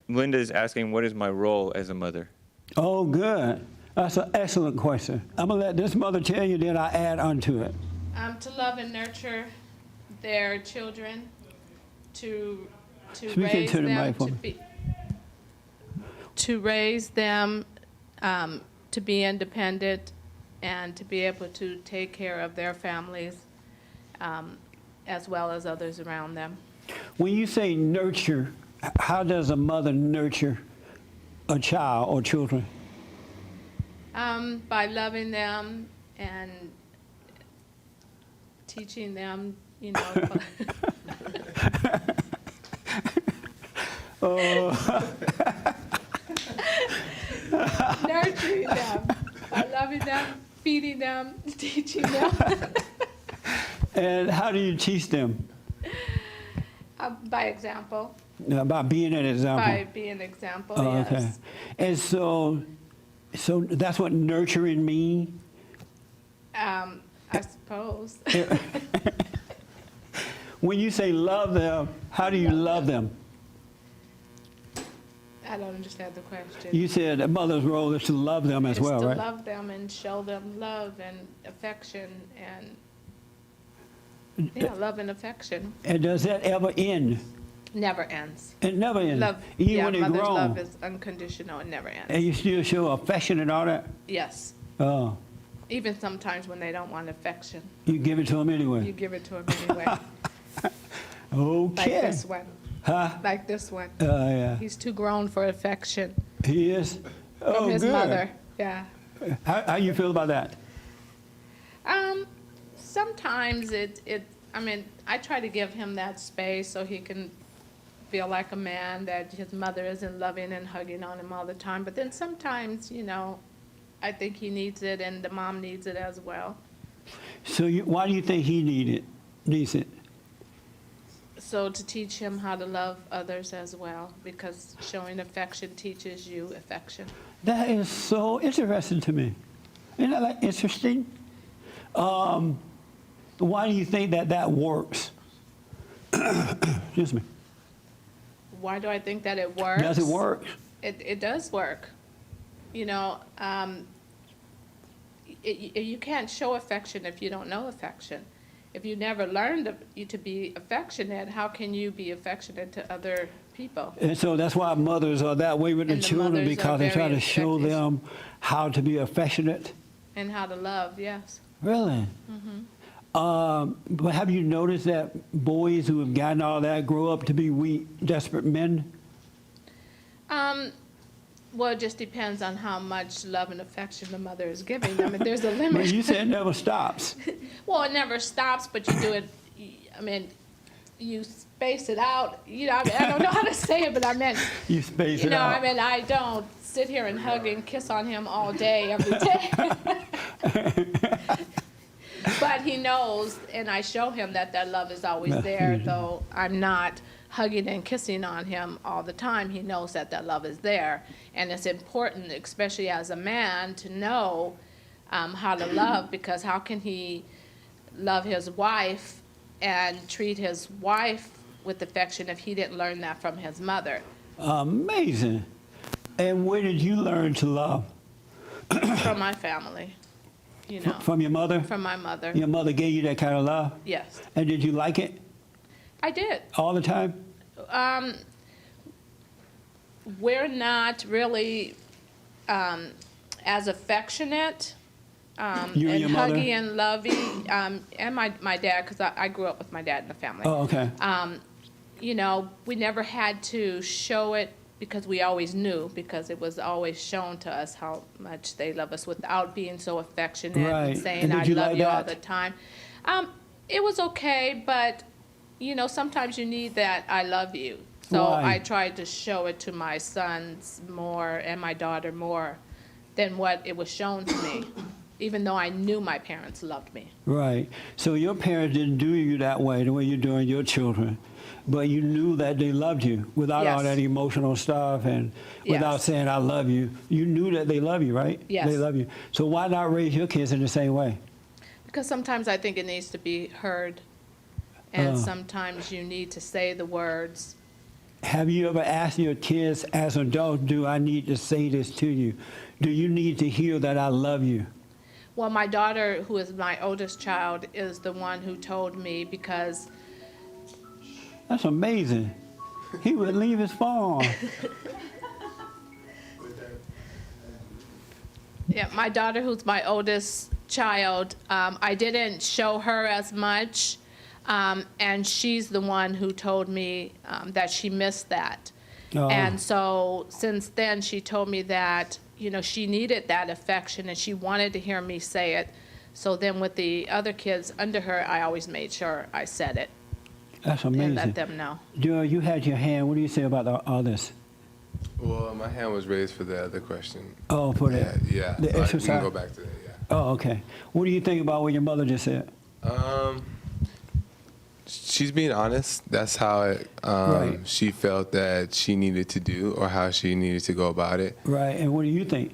Linda is asking, what is my role as a mother? Oh, good. That's an excellent question. I'm going to let this mother tell you, then I add onto it. To love and nurture their children, to Speak raise into the them, microphone. to raise them to be independent and to be able to take care of their families as well as others around them. When you say nurture, how does a mother nurture a child or children? By loving them and teaching them, you know. Nurturing them, by loving them, feeding them, teaching them. And how do you teach them? By example. By being an example. By being an example, Oh, yes. okay. And so that's what nurturing means? I suppose. When you say love them, how do you love them? I don't understand the question. You said a mother's role is to love them as It's well, to right? love them and show them love and affection and love and affection. And does that ever end? Never ends. It never ends. Love, Even when they're mother's grown. love is unconditional. It never ends. And you still show affection and all that? Yes. Oh, Even sometimes when they don't want affection, you give it to them you anyway? give it to them anyway. Okay. Like this one. Huh? Like this one. Yeah. He's too grown for affection He is? from Oh, his good. mother. Yeah. How you feel about that? Sometimes I try to give him that space so he can feel like a man, that his mother isn't loving and hugging on him all the time. But then sometimes, I think he needs it and the mom needs it as well. So why do you think he needs it? So to teach him how to love others as well, because showing affection teaches you affection. That is so interesting to me. Isn't that like interesting? Why do you think that works? Excuse me. Why do I think that it works? Does it work? It does work. You can't show affection if you don't know affection. If you never learned to be affectionate, how can you be affectionate to other people? And so that's why mothers are that way with the And the children, mothers are because they try very to show affectionate. them how to be affectionate. And how to love, yes. Really? But have you noticed that boys who have gotten all that grow up to be weak, desperate men? Well, it just depends on how much love and affection the mother is giving them. And there's a limit. Well, you said it never stops. Well, it never stops, but you do it, you space it out. I don't know how to say it, but I meant, You space it out. I don't sit here and hug and kiss on him all day, every day. But he knows, and I show him that love is always there, though I'm not hugging and kissing on him all the time. He knows that love is there. And it's important, especially as a man, to know how to love, because how can he love his wife and treat his wife with affection if he didn't learn that from his mother? Amazing. And where did you learn to love? From my family, From your mother? from my mother. Your mother gave you that kind of love? Yes, And did you like it I did. all the time? We're not really as affectionate You and and your mother? huggy and lovey, and my dad, because I grew up with my dad in the family. Oh, okay. We never had to show it because we always knew, because it was always shown to us how much they love us without being so affectionate Right. and saying, And did I you love like you all that? the time. It was okay, but, sometimes you need that I love you. So Why? I tried to show it to my sons more and my daughter more than what it was shown to me, even though I knew my parents loved me. Right. So your parents didn't do you that way, the way you're doing your children, but you knew that they loved you without all Yes. that emotional stuff and without Yes. saying, I love you. You knew that they love you, right? Yes. They love you. So why not raise your kids in the same way? Because sometimes I think it needs to be heard, and sometimes you need to say the words Have you ever asked your kids as adults, do I need to say this to you? Do you need to hear that I love you? Well, my daughter, who is my oldest child, is the one who told me because That's amazing. He would leave his phone. yeah, my daughter, who's my oldest child, I didn't show her as much, and she's the one who told me that she missed that. Oh. And so since then, she told me that, you know, she needed that affection and she wanted to hear me say it. So then with the other kids under her, I always made sure I said it That's and amazing. let them know. Joe, you had your hand. What do you say about all this? Well, my hand was raised for the other question. Oh, for that. Yeah. The So we can exercise. go back to that, yeah. Oh, okay. What do you think about what your mother just said? She's being honest. That's how Right. she felt that she needed to do, or how she needed to go about it. Right. And what do you think?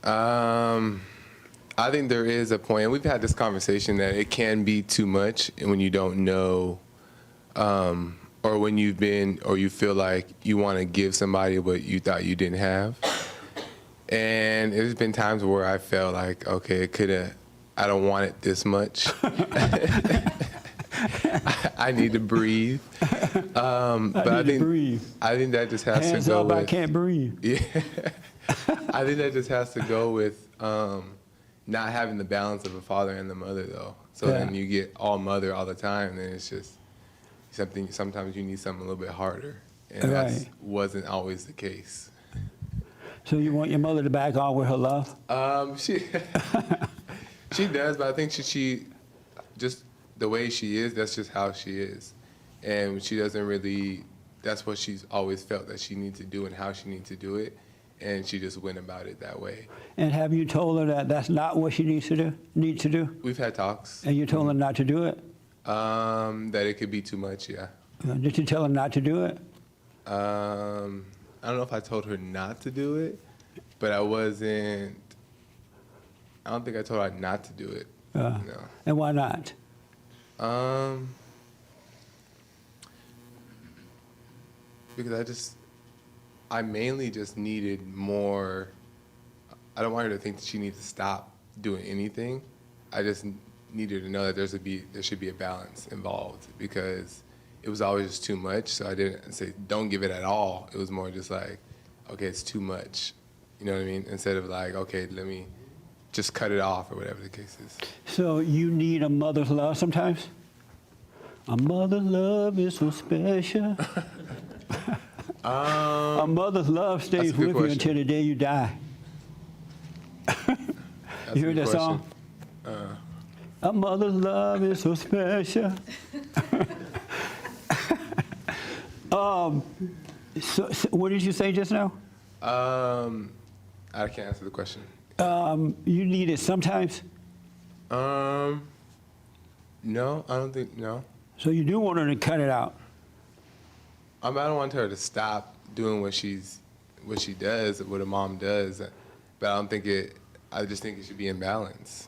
I think there is a point, and we've had this conversation, that it can be too much when you don't know, or when you've been, or you feel like you want to give somebody what you thought you didn't have. And there's been times where I felt like, okay, I don't want it this much. I need to breathe. But I need to breathe. I think that just has Hands to go up, with. I can't breathe. Yeah. I think that just has to go with not having the balance of a father and the mother, though. So Yeah. then you get all mother all the time, then it's just something. Sometimes you need something a little bit harder, and that Right. wasn't always the case. So you want your mother to back off with her love? She she does, but I think she just the way she is. That's just how she is, and she doesn't really. That's what she's always felt that she needs to do and how she needs to do it, and she just went about it that way. And have you told her that that's not what she needs to do? We've had talks. And you told her not to do it? That it could be too much, yeah. Did you tell her not to do it? I don't know if I told her not to do it, but I don't think I told her not to do it. No. And why not? Because I mainly just needed more. I don't want her to think that she needs to stop doing anything. I just need her to know that there should be a balance involved, because it was always just too much. So I didn't say don't give it at all. It was more just like, okay, it's too much. You know what I mean? Instead of like, okay, let me just cut it off, or whatever the case is. So you need a mother's love sometimes? A mother's love is so special. A mother's love stays that's a good with you question. until the day you die. That's You a heard good that song? A mother's love is so special. So what did you say just now? I can't answer the question. You need it sometimes? No, I don't think, no. So you do want her to cut it out? I don't want her to stop doing what she does, what a mom does, but I just think it should be in balance.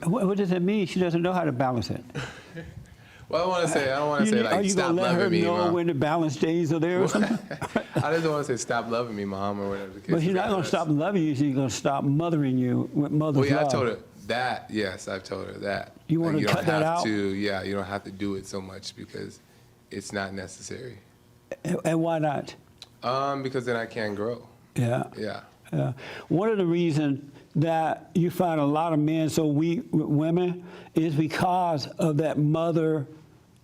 What does it mean? She doesn't know how to balance it. Well, I don't want to say Are like, you stop gonna let her loving me, know Mom. when the balance days are there or something? I just don't want to say stop loving me, Mom, or whatever the case But is. she's not gonna stop loving you. She's gonna stop mothering you with mother's Well, yeah, love. I told her that. Yes, I've told her that. You wanna Like, cut don't that have out? Yeah, you don't have to do it so much because it's not necessary. And why not? Because then I can grow. Yeah. Yeah. One of the reasons that you find a lot of men so weak with women is because of that mother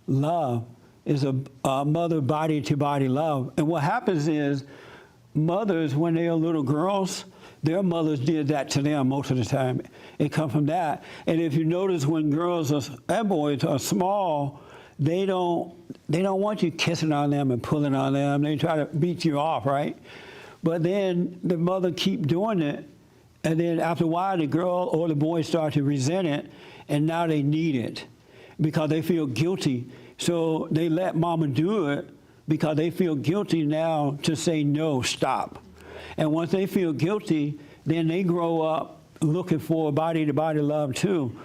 love. Is a mother body-to-body love. And what happens is mothers, when they are little girls, their mothers did that to them most of the time. It comes from that. And if you notice, when girls and boys are small, they don't want you kissing on them and pulling on them. They try to beat you off, right? But then the mother keep doing it, and then after a while, the girl or the boy start to resent it, and now they need it because they feel guilty. So they let mama do it because they feel guilty now to say no, stop. And once they feel guilty, then they grow up looking for body-to-body love too.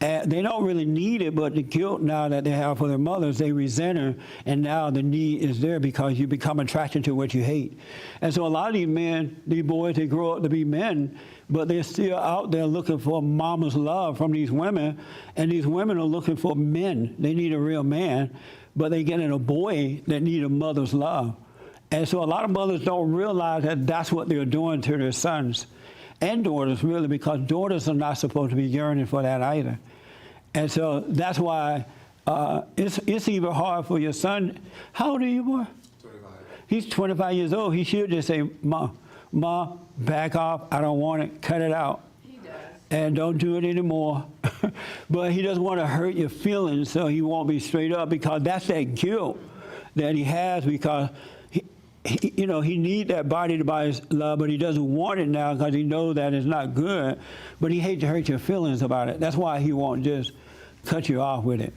They don't really need it, but the guilt now that they have for their mothers, they resent her, and now the need is there because you become attracted to what you hate. And so a lot of these men, these boys, they grow up to be men, but they're still out there looking for mama's love from these women, and these women are looking for men. They need a real man, but they get in a boy that need a mother's love. And so a lot of mothers don't realize that that's what they're doing to their sons and daughters, really, because daughters are not supposed to be yearning for that either. And so that's why it's even hard for your son. How old are you, boy? 25. He's 25 years old. He should just say, Ma, back off. I don't want it. Cut it out. He does. And don't do it anymore. But he doesn't want to hurt your feelings, so he won't be straight up, because that's that guilt that he has, because he needs that body-to-body love, but he doesn't want it now because he knows that it's not good. But he hates to hurt your feelings about it. That's why he won't just cut you off with it.